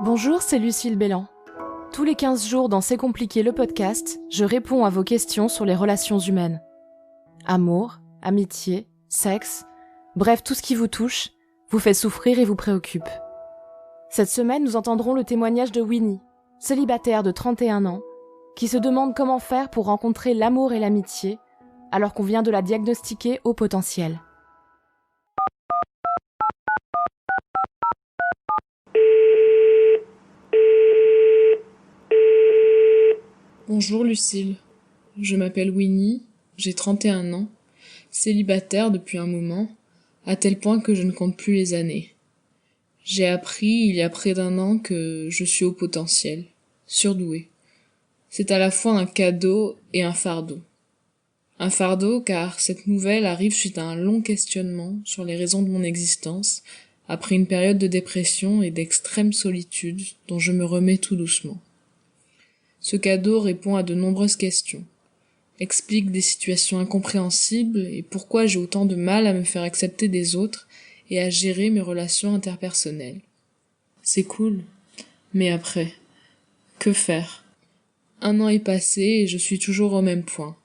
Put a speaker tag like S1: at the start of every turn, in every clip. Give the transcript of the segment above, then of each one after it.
S1: Bonjour, c'est Lucille Bélan. Tous les 15 jours dans C'est compliqué le podcast, je réponds à vos questions sur les relations humaines. Amour, amitié, sexe, bref, tout ce qui vous touche, vous fait souffrir et vous préoccupe. Cette semaine, nous entendrons le témoignage de Winnie, célibataire de 31 ans, qui se demande comment faire pour rencontrer l'amour et l'amitié, alors qu'on vient de la diagnostiquer au potentiel.
S2: Bonjour Lucille, je m'appelle Winnie, j'ai 31 ans, célibataire depuis un moment, à tel point que je ne compte plus les années. J'ai appris il y a près d'un an que je suis au potentiel, surdouée. C'est à la fois un cadeau et un fardeau. Un fardeau car cette nouvelle arrive suite à un long questionnement sur les raisons de mon existence, après une période de dépression et d'extrême solitude dont je me remets tout doucement. Ce cadeau répond à de nombreuses questions, explique des situations incompréhensibles et pourquoi j'ai autant de mal à me faire accepter des autres et à gérer mes relations interpersonnelles. C'est cool, mais après, que faire ? 1 an est passé et je suis toujours au même point,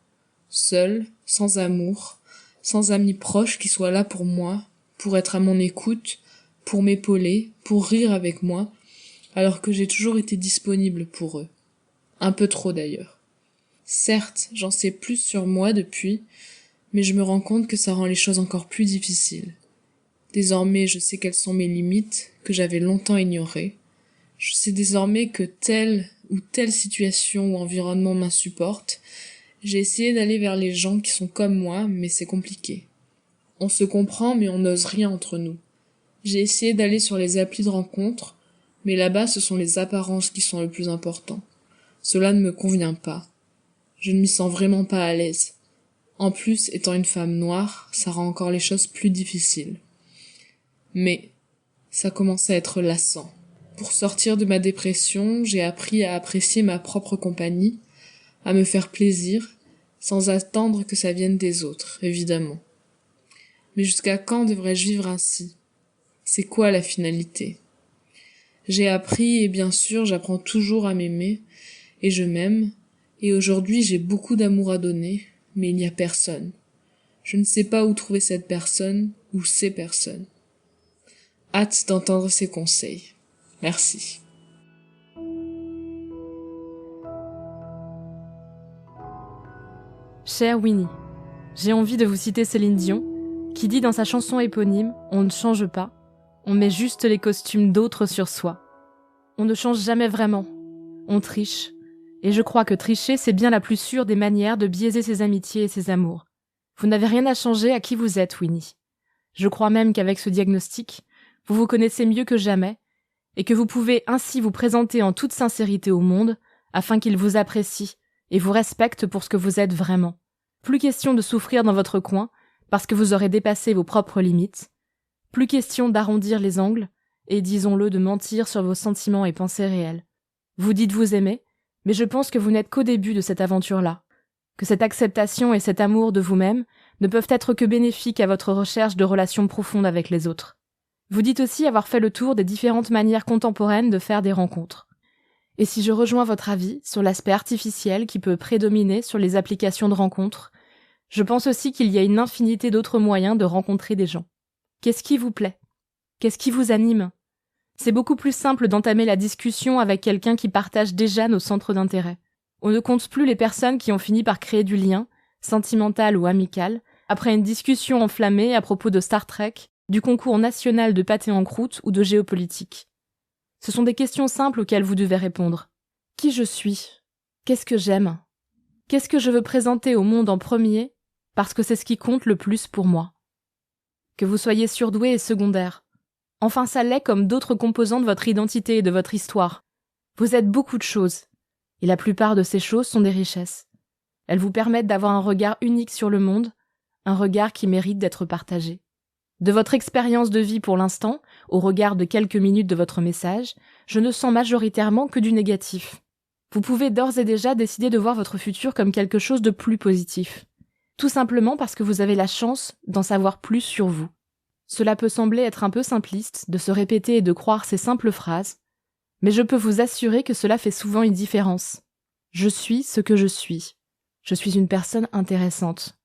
S2: seule, sans amour, sans amis proches qui soient là pour moi, pour être à mon écoute, pour m'épauler, pour rire avec moi, alors que j'ai toujours été disponible pour eux. Un peu trop d'ailleurs. Certes, j'en sais plus sur moi depuis, mais je me rends compte que ça rend les choses encore plus difficiles. Désormais, je sais quelles sont mes limites, que j'avais longtemps ignorées. Je sais désormais que telle ou telle situation ou environnement m'insupporte. J'ai essayé d'aller vers les gens qui sont comme moi, mais c'est compliqué. On se comprend, mais on n'ose rien entre nous. J'ai essayé d'aller sur les applis de rencontres, mais là-bas, ce sont les apparences qui sont le plus important. Cela ne me convient pas. Je ne m'y sens vraiment pas à l'aise. En plus, étant une femme noire, ça rend encore les choses plus difficiles. Mais ça commence à être lassant. Pour sortir de ma dépression, j'ai appris à apprécier ma propre compagnie, à me faire plaisir, sans attendre que ça vienne des autres, évidemment. Mais jusqu'à quand devrais-je vivre ainsi ? C'est quoi la finalité ? J'ai appris et bien sûr, j'apprends toujours à m'aimer, et je m'aime, et aujourd'hui j'ai beaucoup d'amour à donner, mais il n'y a personne. Je ne sais pas où trouver cette personne, ou ces personnes. Hâte d'entendre ses conseils. Merci.
S1: Chère Winnie, j'ai envie de vous citer Céline Dion, qui dit dans sa chanson éponyme « On ne change pas, on met juste les costumes d'autres sur soi. On ne change jamais vraiment, on triche. Et je crois que tricher, c'est bien la plus sûre des manières de biaiser ses amitiés et ses amours. Vous n'avez rien à changer à qui vous êtes, Winnie. Je crois même qu'avec ce diagnostic, vous vous connaissez mieux que jamais, et que vous pouvez ainsi vous présenter en toute sincérité au monde, afin qu'il vous apprécie et vous respecte pour ce que vous êtes vraiment. Plus question de souffrir dans votre coin, parce que vous aurez dépassé vos propres limites. Plus question d'arrondir les angles, et disons-le, de mentir sur vos sentiments et pensées réelles. Vous dites vous aimer, mais je pense que vous n'êtes qu'au début de cette aventure-là, que cette acceptation et cet amour de vous-même ne peuvent être que bénéfiques à votre recherche de relations profondes avec les autres. Vous dites aussi avoir fait le tour des différentes manières contemporaines de faire des rencontres. Et si je rejoins votre avis sur l'aspect artificiel qui peut prédominer sur les applications de rencontres, je pense aussi qu'il y a une infinité d'autres moyens de rencontrer des gens. Qu'est-ce qui vous plaît ? Qu'est-ce qui vous anime ? C'est beaucoup plus simple d'entamer la discussion avec quelqu'un qui partage déjà nos centres d'intérêt. On ne compte plus les personnes qui ont fini par créer du lien, sentimental ou amical, après une discussion enflammée à propos de Star Trek, du concours national de pâté en croûte ou de géopolitique. Ce sont des questions simples auxquelles vous devez répondre. Qui je suis ? Qu'est-ce que j'aime ? Qu'est-ce que je veux présenter au monde en premier, parce que c'est ce qui compte le plus pour moi ? Que vous soyez surdoué est secondaire. Enfin, ça l'est comme d'autres composants de votre identité et de votre histoire. Vous êtes beaucoup de choses, et la plupart de ces choses sont des richesses. Elles vous permettent d'avoir un regard unique sur le monde, un regard qui mérite d'être partagé. De votre expérience de vie pour l'instant, au regard de quelques minutes de votre message, je ne sens majoritairement que du négatif. Vous pouvez d'ores et déjà décider de voir votre futur comme quelque chose de plus positif. Tout simplement parce que vous avez la chance d'en savoir plus sur vous. Cela peut sembler être un peu simpliste de se répéter et de croire ces simples phrases, Mais je peux vous assurer que cela fait souvent une différence. Je suis ce que je suis. Je suis une personne intéressante.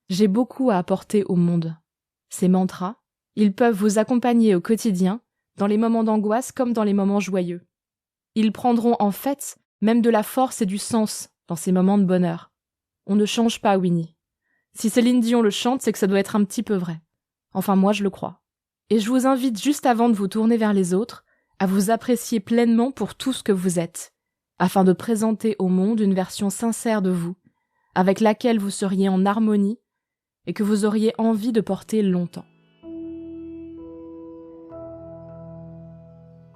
S1: J'ai beaucoup à apporter au monde. Ces mantras, ils peuvent vous accompagner au quotidien, dans les moments d'angoisse comme dans les moments joyeux. Ils prendront en fait même de la force et du sens dans ces moments de bonheur. On ne change pas Winnie. Si Céline Dion le chante, c'est que ça doit être un petit peu vrai. Enfin, moi, je le crois. Et je vous invite, juste avant de vous tourner vers les autres, à vous apprécier pleinement pour tout ce que vous êtes, afin de présenter au monde une version sincère de vous, avec laquelle vous seriez en harmonie et que vous auriez envie de porter longtemps.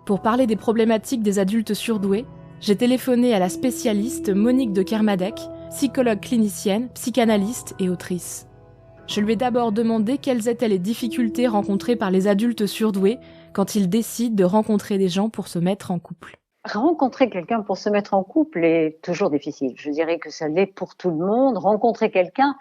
S1: Pour parler des problématiques des adultes surdoués, j'ai téléphoné à la spécialiste Monique de Kermadec, psychologue clinicienne, psychanalyste et autrice. Je lui ai d'abord demandé quelles étaient les difficultés rencontrées par les adultes surdoués quand ils décident de rencontrer des gens pour se mettre en couple.
S3: Rencontrer quelqu'un pour se mettre en couple est toujours difficile. Je dirais que ça l'est pour tout le monde. Rencontrer quelqu'un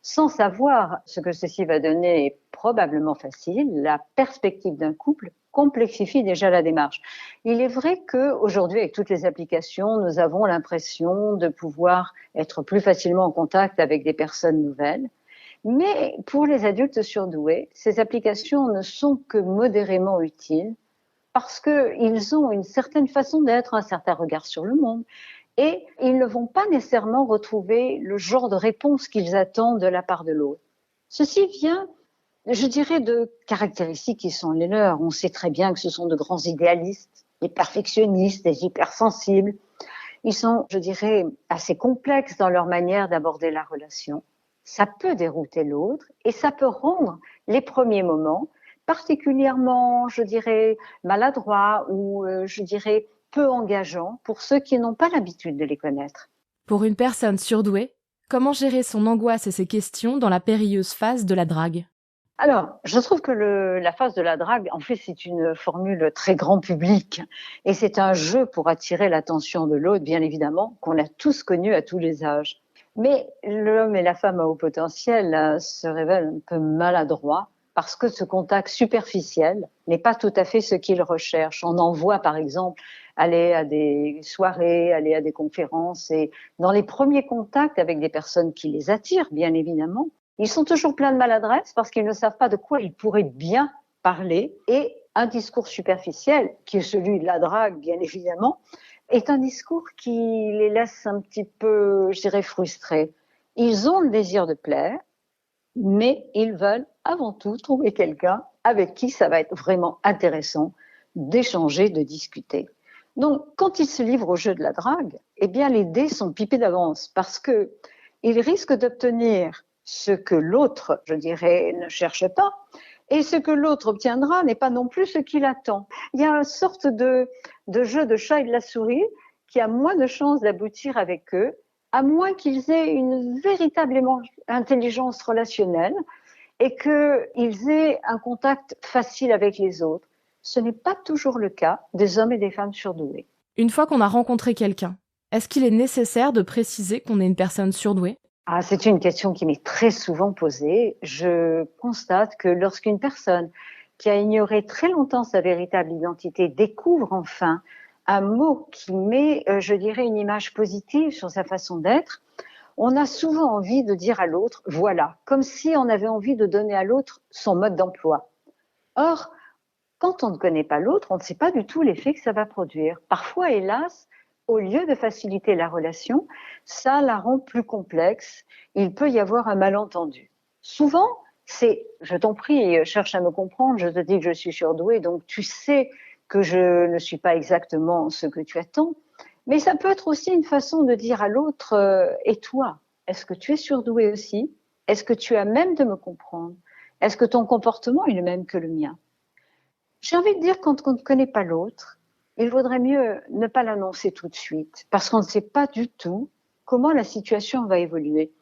S3: sans savoir ce que ceci va donner est probablement facile. La perspective d'un couple complexifie déjà la démarche. Il est vrai qu'aujourd'hui, avec toutes les applications, nous avons l'impression de pouvoir être plus facilement en contact avec des personnes nouvelles. Mais pour les adultes surdoués, ces applications ne sont que modérément utiles parce qu'ils ont une certaine façon d'être, un certain regard sur le monde, et ils ne vont pas nécessairement retrouver le genre de réponse qu'ils attendent de la part de l'autre. Ceci vient, je dirais, de caractéristiques qui sont les leurs. On sait très bien que ce sont de grands idéalistes, des perfectionnistes, des hypersensibles. Ils sont, je dirais, assez complexes dans leur manière d'aborder la relation. Ça peut dérouter l'autre et ça peut rendre les premiers moments particulièrement, je dirais, maladroits ou, je dirais, peu engageants pour ceux qui n'ont pas l'habitude de les connaître.
S1: Pour une personne surdouée, comment gérer son angoisse et ses questions dans la périlleuse phase de la drague ?
S3: Alors, je trouve que la phase de la drague, en fait, c'est une formule très grand public et c'est un jeu pour attirer l'attention de l'autre, bien évidemment, qu'on a tous connu à tous les âges. Mais l'homme et la femme à haut potentiel se révèlent un peu maladroits parce que ce contact superficiel n'est pas tout à fait ce qu'ils recherchent. On en voit, par exemple, aller à des soirées, aller à des conférences, et dans les premiers contacts avec des personnes qui les attirent, bien évidemment, ils sont toujours pleins de maladresse parce qu'ils ne savent pas de quoi ils pourraient bien parler, et un discours superficiel, qui est celui de la drague, bien évidemment, est un discours qui les laisse un petit peu, je dirais, frustrés. Ils ont le désir de plaire, mais ils veulent avant tout trouver quelqu'un avec qui ça va être vraiment intéressant d'échanger, de discuter. Donc, quand ils se livrent au jeu de la drague, eh bien, les dés sont pipés d'avance parce qu'ils risquent d'obtenir ce que l'autre, je dirais, ne cherche pas, et ce que l'autre obtiendra n'est pas non plus ce qu'il attend. Il y a une sorte de jeu de chat et de la souris qui a moins de chances d'aboutir avec eux, à moins qu'ils aient une véritable intelligence relationnelle et qu'ils aient un contact facile avec les autres. Ce n'est pas toujours le cas des hommes et des femmes surdoués.
S1: Une fois qu'on a rencontré quelqu'un, est-ce qu'il est nécessaire de préciser qu'on est une personne surdouée ?
S3: C'est une question qui m'est très souvent posée. Je constate que lorsqu'une personne qui a ignoré très longtemps sa véritable identité découvre enfin un mot qui met, je dirais, une image positive sur sa façon d'être, on a souvent envie de dire à l'autre, voilà, comme si on avait envie de donner à l'autre son mode d'emploi. Or, quand on ne connaît pas l'autre, on ne sait pas du tout l'effet que ça va produire. Parfois, hélas, au lieu de faciliter la relation, ça la rend plus complexe. Il peut y avoir un malentendu. Souvent, c'est, je t'en prie, cherche à me comprendre, je te dis que je suis surdouée, donc tu sais que je ne suis pas exactement ce que tu attends. Mais ça peut être aussi une façon de dire à l'autre, et toi, est-ce que tu es surdoué aussi ? Est-ce que tu as même de me comprendre ? Est-ce que ton comportement est le même que le mien ? J'ai envie de dire, quand on ne connaît pas l'autre, il vaudrait mieux ne pas l'annoncer tout de suite, parce qu'on ne sait pas du tout comment la situation va évoluer.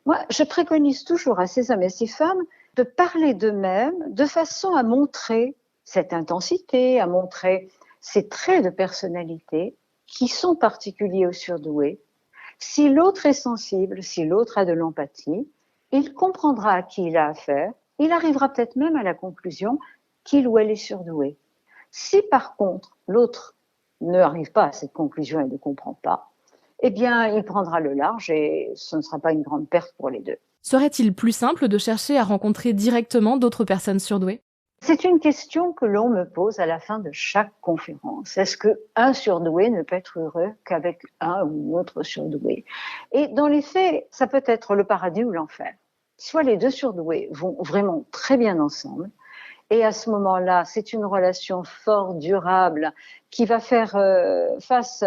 S3: Moi, je préconise toujours à ces hommes et ces femmes de parler d'eux-mêmes de façon à montrer cette intensité, à montrer ces traits de personnalité qui sont particuliers aux surdoués. Si l'autre est sensible, si l'autre a de l'empathie, il comprendra à qui il a affaire, il arrivera peut-être même à la conclusion qu'il ou elle est surdoué. Si par contre l'autre n'arrive pas à cette conclusion et ne comprend pas, eh bien, il prendra le large et ce ne sera pas une grande perte pour les deux.
S1: Serait-il plus simple de chercher à rencontrer directement d'autres personnes surdouées ?
S3: C'est une question que l'on me pose à la fin de chaque conférence. Est-ce qu'un surdoué ne peut être heureux qu'avec un ou autre surdoué ? Et dans les faits, ça peut être le paradis ou l'enfer. Soit les deux surdoués vont vraiment très bien ensemble, et à ce moment-là, c'est une relation forte, durable, qui va faire face,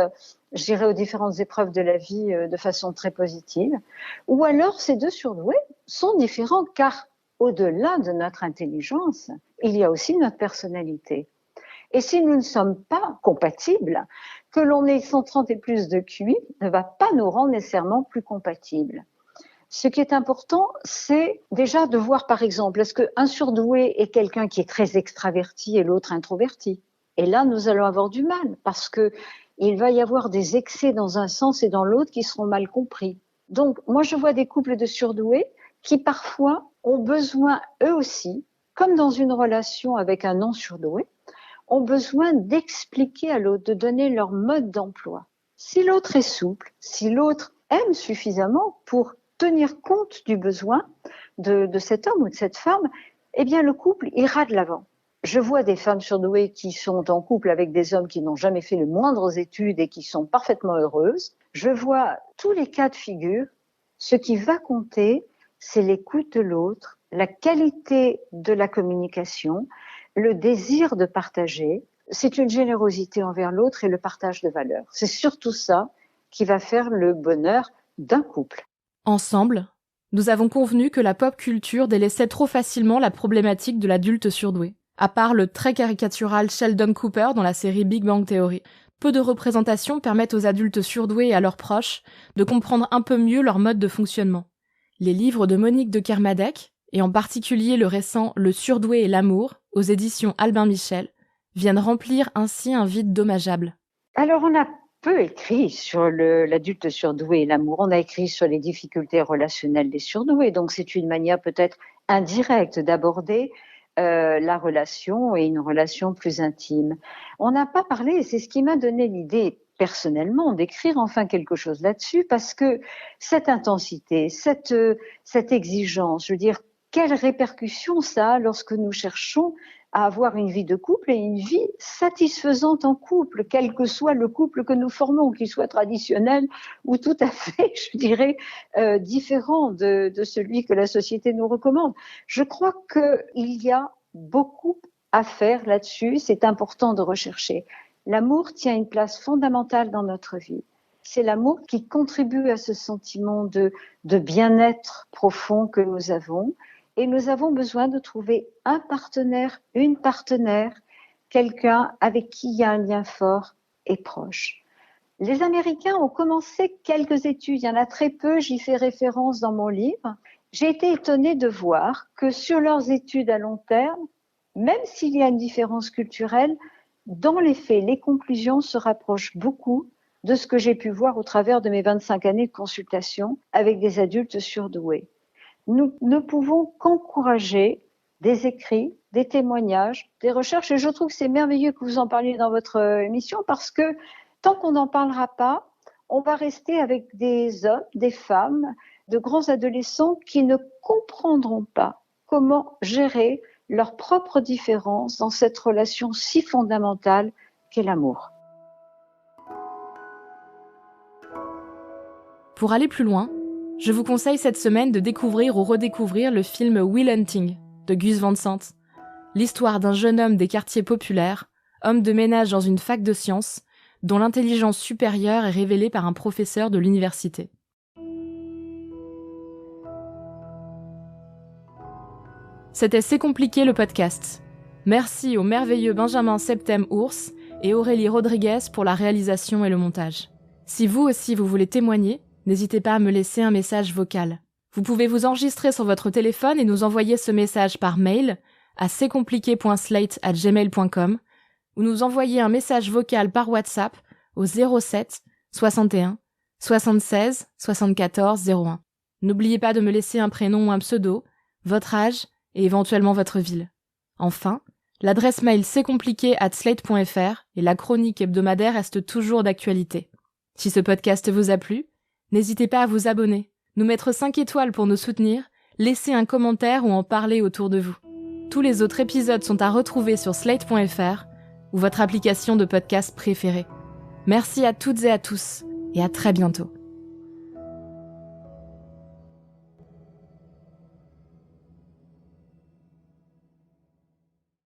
S3: je dirais, aux différentes épreuves de la vie de façon très positive. Ou alors, ces deux surdoués sont différents, car au-delà de notre intelligence, il y a aussi notre personnalité. Et si nous ne sommes pas compatibles, que l'on ait 130 et plus de QI ne va pas nous rendre nécessairement plus compatibles. Ce qui est important, c'est déjà de voir, par exemple, est-ce qu'un surdoué est quelqu'un qui est très extraverti et l'autre introverti ? Et là, nous allons avoir du mal parce qu'il va y avoir des excès dans un sens et dans l'autre qui seront mal compris. Donc, moi, je vois des couples de surdoués qui, parfois, ont besoin, eux aussi, comme dans une relation avec un non-surdoué, ont besoin d'expliquer à l'autre, de donner leur mode d'emploi. Si l'autre est souple, si l'autre aime suffisamment pour tenir compte du besoin de cet homme ou de cette femme, eh bien le couple ira de l'avant. Je vois des femmes surdouées qui sont en couple avec des hommes qui n'ont jamais fait les moindres études et qui sont parfaitement heureuses. Je vois tous les cas de figure. Ce qui va compter, c'est l'écoute de l'autre, la qualité de la communication, le désir de partager. C'est une générosité envers l'autre et le partage de valeurs. C'est surtout ça qui va faire le bonheur d'un couple.
S1: Ensemble, nous avons convenu que la pop culture délaissait trop facilement la problématique de l'adulte surdoué. À part le très caricatural Sheldon Cooper dans la série Big Bang Theory, peu de représentations permettent aux adultes surdoués et à leurs proches de comprendre un peu mieux leur mode de fonctionnement. Les livres de Monique de Kermadec, et en particulier le récent Le surdoué et l'amour, aux éditions Albin Michel, viennent remplir ainsi un vide dommageable.
S3: Alors on a peu écrit sur l'adulte surdoué et l'amour, on a écrit sur les difficultés relationnelles des surdoués, donc c'est une manière peut-être indirecte d'aborder la relation et une relation plus intime. On n'a pas parlé, et c'est ce qui m'a donné l'idée personnellement d'écrire enfin quelque chose là-dessus, parce que cette intensité, cette exigence, je veux dire, quelles répercussions ça a lorsque nous cherchons à avoir une vie de couple et une vie satisfaisante en couple, quel que soit le couple que nous formons, qu'il soit traditionnel ou tout à fait, je dirais, différent de celui que la société nous recommande. Je crois qu'il y a beaucoup à faire là-dessus, c'est important de rechercher. L'amour tient une place fondamentale dans notre vie. C'est l'amour qui contribue à ce sentiment de bien-être profond que nous avons. Et nous avons besoin de trouver un partenaire, une partenaire, quelqu'un avec qui il y a un lien fort et proche. Les Américains ont commencé quelques études, il y en a très peu, j'y fais référence dans mon livre. J'ai été étonnée de voir que sur leurs études à long terme, même s'il y a une différence culturelle, dans les faits, les conclusions se rapprochent beaucoup de ce que j'ai pu voir au travers de mes 25 années de consultation avec des adultes surdoués. Nous ne pouvons qu'encourager des écrits, des témoignages, des recherches. Et je trouve que c'est merveilleux que vous en parliez dans votre émission parce que tant qu'on n'en parlera pas, on va rester avec des hommes, des femmes, de grands adolescents qui ne comprendront pas comment gérer leurs propres différences dans cette relation si fondamentale qu'est l'amour.
S1: Pour aller plus loin, je vous conseille cette semaine de découvrir ou redécouvrir le film Will Hunting de Gus Van Sant, l'histoire d'un jeune homme des quartiers populaires, homme de ménage dans une fac de sciences, dont l'intelligence supérieure est révélée par un professeur de l'université. C'était C'est compliqué le podcast. Merci au merveilleux Benjamin Septem-Ours et Aurélie Rodriguez pour la réalisation et le montage. Si vous aussi vous voulez témoigner, n'hésitez pas à me laisser un message vocal. Vous pouvez vous enregistrer sur votre téléphone et nous envoyer ce message par mail à c'estcompliqué.slate@gmail.com ou nous envoyer un message vocal par WhatsApp au 07 61 76 74 01. N'oubliez pas de me laisser un prénom ou un pseudo, votre âge et éventuellement votre ville. Enfin, L'adresse mail c'estcompliqué@slate.fr et la chronique hebdomadaire reste toujours d'actualité. Si ce podcast vous a plu, n'hésitez pas à vous abonner, nous mettre 5 étoiles pour nous soutenir, laisser un commentaire ou en parler autour de vous. Tous les autres épisodes sont à retrouver sur slate.fr ou votre application de podcast préférée. Merci à toutes et à tous et à très bientôt.